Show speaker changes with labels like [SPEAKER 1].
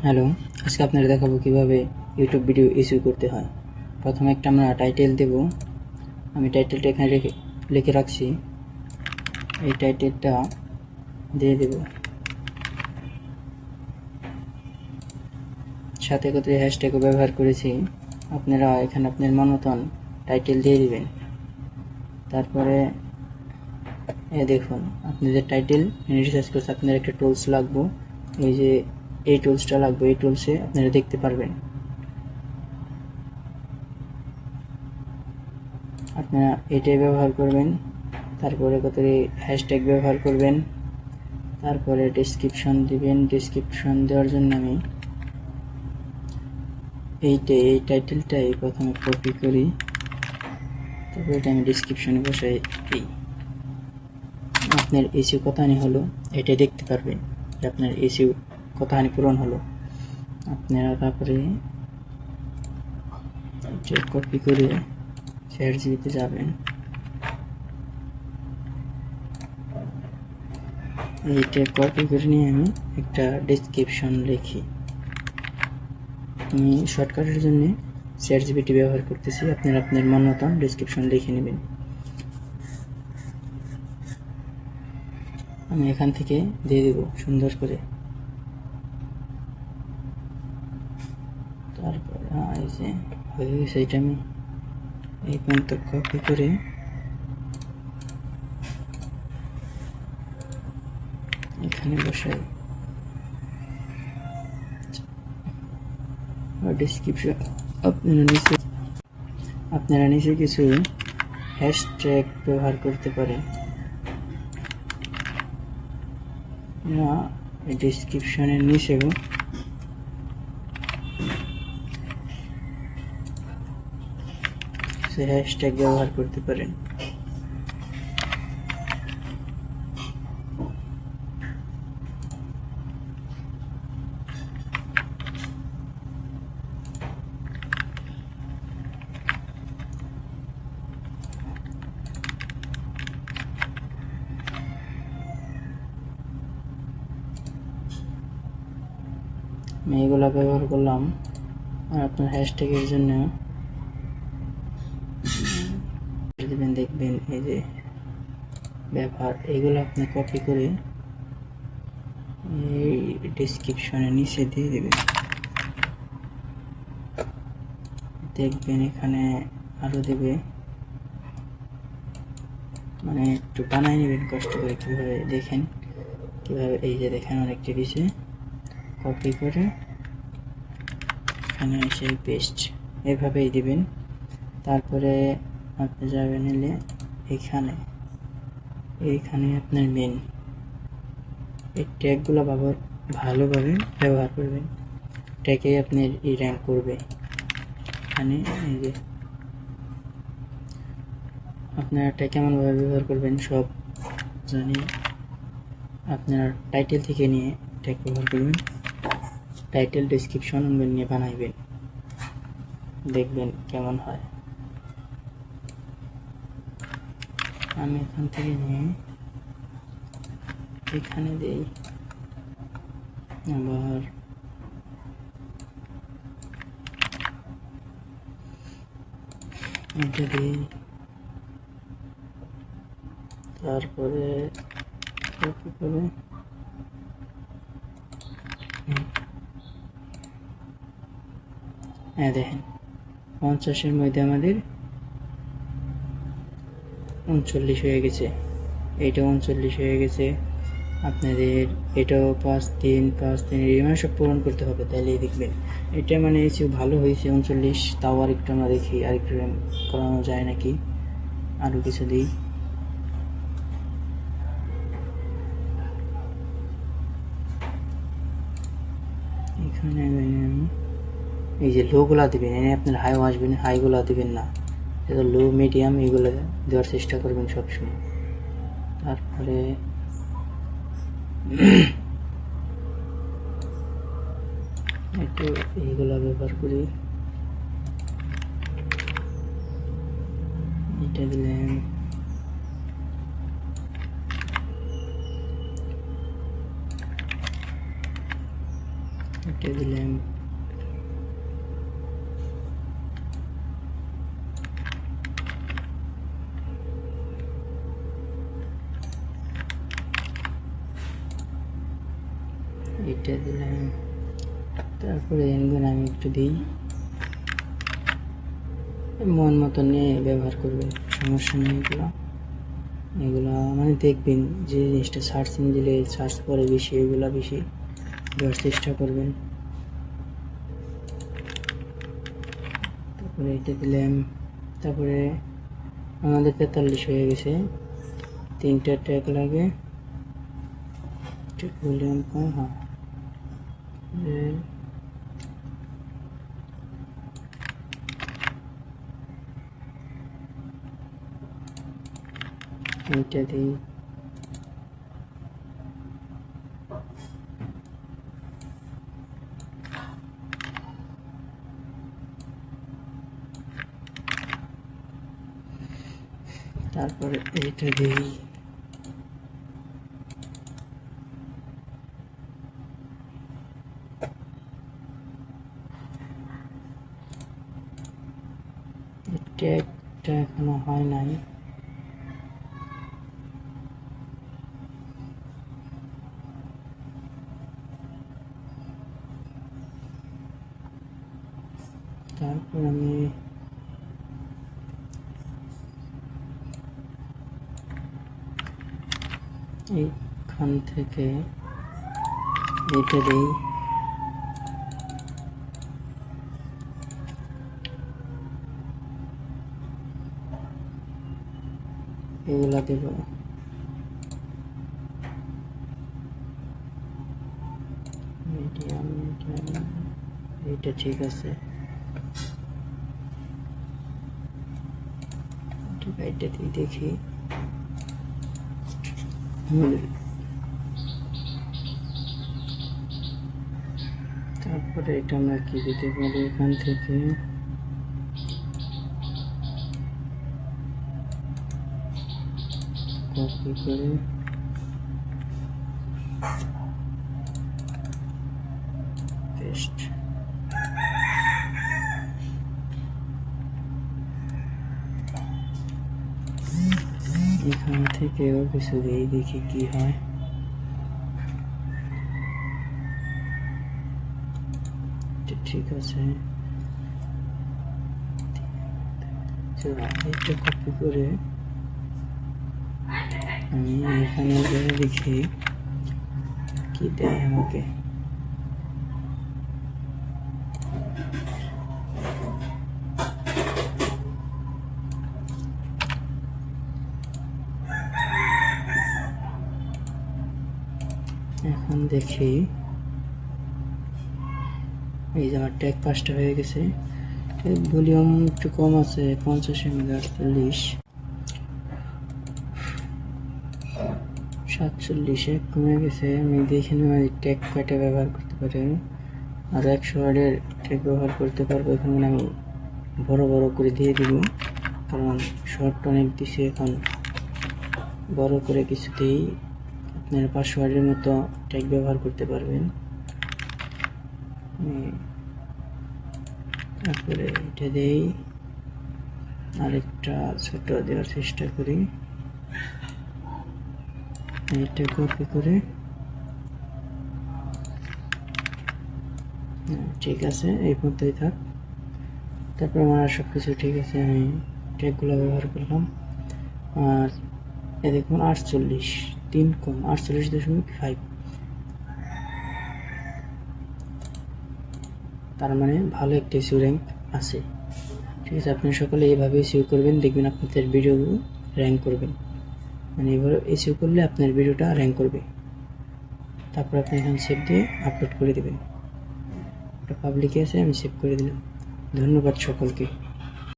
[SPEAKER 1] Hello, আজকে আপনাদের দেখাবো কিভাবে ইউটিউব ভিডিও ইস্যু করতে হয়। প্রথমে একটা আমরা টাইটেল দেব। আমি টাইটেলটা এখানে লিখে রাখছি। এই টাইটেলটা দিয়ে দেব, সাথে কত হ্যাশট্যাগও ব্যবহার করেছি। আপনারা এখানে আপনার মন মতন টাইটেল দিয়ে দিবেন। তারপরে দেখুন আপনাদের টাইটেল রিসার্চ করছে, আপনার একটা টুলস লাগবে। এই যে এই টুলসটা লাগবে, এই টুলসে আপনারা দেখতে পারবেন। আপনারা এটাই ব্যবহার করবেন। তারপরে কত হ্যাশট্যাগ ব্যবহার করবেন। তারপরে ডেসক্রিপশন দিবেন। ডেসক্রিপশন দেওয়ার জন্য আমি এই টাইটেলটাই প্রথমে কপি করি, তারপরে এটা আমি ডেসক্রিপশনে বসাই। এই আপনার ইস্যু কতখানি হলো এটাই দেখতে পারবেন যে আপনার ইস্যু কতখানি পূরণ হলো। আপনারা তারপরে এটা কপি করে চ্যাটজিপিটিতে যাবেন। এইটা কপি করে নিয়ে আমি একটা ডেসক্রিপশন লিখি। আমি শর্টকাটের জন্য চ্যাটজিপিটি ব্যবহার করতেছি। আপনারা আপনার মন মতন ডেসক্রিপশন লিখে নেবেন। আমি এখান থেকে দিয়ে দেব সুন্দর করে। তারপরে এই যে হয়ে গেছে, এটা আমি এই পর্যন্ত কপি করে এখানে বসাই। ডেসক্রিপশন আপনারা নিচে কিছু হ্যাশট্যাগ ব্যবহার করতে পারেন। ডেসক্রিপশনের নিচেও হ্যাশট্যাগ ব্যবহার করতে পারেন। আমি এগুলো ব্যবহার করলাম। আর আপনার হ্যাশট্যাগের জন্য দেবেন, দেখবেন এই যে ব্যবহার, এগুলো আপনি কপি করে এই ডেসক্রিপশনের নিচে দিয়ে দেবেন। দেখবেন এখানে আরো দেবে, মানে একটু বানাই নেবেন কষ্ট করে। কীভাবে দেখেন, কীভাবে এই যে দেখেন অনেকটা দিছে, কপি করে এখানে এসে পেস্ট এভাবেই দিবেন। তারপরে আপনি যাবেন এলে এইখানে আপনার মেন এই ট্যাগগুলো ভালোভাবে ব্যবহার করবেন। ট্যাগে আপনার এই র্যাঙ্ক করবে। এখানে এই যে আপনারা ট্যাগ কেমনভাবে ব্যবহার করবেন সব জানি। আপনারা টাইটেল থেকে নিয়ে ট্যাগ ব্যবহার করবেন, টাইটেল ডেসক্রিপশন নিয়ে বানাইবেন, দেখবেন কেমন হয়। আমি এখান থেকে নিয়ে এখানে দেই, আবার এটা দিই, তারপরে কপি করে দেখেন 50-এর মধ্যে আমাদের 39 হয়ে গেছে। এইটা 39 হয়ে গেছে। আপনাদের এটাও 5-3 মানে সব পূরণ করতে হবে, তাহলেই দেখবেন এটা মানে এসে ভালো হয়েছে 39। তাও আরেকটু আমরা দেখি আরেকটু করানো যায় নাকি, আরও কিছু দিই। এখানে এই যে লোগুলা দিবেন, এনে আপনার হাইও আসবেন, হাইগুলা দিবেন না, এটা লো মিডিয়াম এগুলো দেওয়ার চেষ্টা করবেন সবসময়। তারপরে একটু এইগুলা ব্যবহার করি। এটা দিলেন, এটা দিলাম, এটা দিলাম। তারপরে এনগুলো আমি একটু দিই, মন মতো নিয়ে ব্যবহার করবেন, সমস্যা নেই। এগুলো মানে দেখবেন যে জিনিসটা সার্চ ইঞ্জিনে সার্চ করে বেশি, এগুলো বেশি দেওয়ার চেষ্টা করবেন। তারপরে এটা দিলাম। তারপরে আমাদের 43 হয়ে গেছে, 3টা ট্যাগ লাগে, ভলিউম কম। হ্যাঁ, এইটা দিই। তারপরে এইটা দিই। ট্যাগটা এখনো হয় নাই। তারপর আমি এইখান থেকে এটা দিই। এগুলা দেব। মিডিয়াম, এইটা ঠিক আছে। এটা দিয়ে দেখি। তারপরে এটা আমরা কি দিতে পারি, এখান থেকে কপি করে পেস্ট। এখান থেকেও কিছু দিয়ে দেখি কি হয়। ঠিক আছে, এটা কপি করে আমি এখানে দেখি কি দেয় আমাকে। এখন দেখি, এই যে আমার ট্যাগ 5টা হয়ে গেছে। ভলিউম একটু কম আছে, 50 mAh, 47 কমে গেছে। আমি দেখে নিই ট্যাগ কয়টা ব্যবহার করতে পারি, আর 100 ওয়াটের ট্যাগ ব্যবহার করতে পারবো। এখানে আমি বড় বড় করে দিয়ে দিব, কারণ শর্ট অনেক দিছি, এখন বড় করে কিছু দিই। আপনারা 500 ওয়াটের মতো ট্যাগ ব্যবহার করতে পারবেন। তারপরে এটা দিই, আরেকটা ছোট দেওয়ার চেষ্টা করি। এটা কপি করে, ঠিক আছে, এই পর্যন্তই থাক। তারপর আমার সব কিছু ঠিক আছে, আমি ট্যাগগুলো ব্যবহার করলাম। আর এ দেখুন 48, 3 কম 48.5, তার মানে ভালো একটা এসইও র্যাঙ্ক আছে। ঠিক আছে, আপনি সকলে এইভাবে এসইও করবেন, দেখবেন আপনাদের ভিডিও র্যাঙ্ক করবেন। মানে এবার এসইও করলে আপনার ভিডিওটা র্যাঙ্ক করবে। তারপর আপনি এখানে সেভ দিয়ে আপলোড করে দেবেন। এটা পাবলিকে আছে, আমি সেভ করে দিলাম। ধন্যবাদ সকলকে।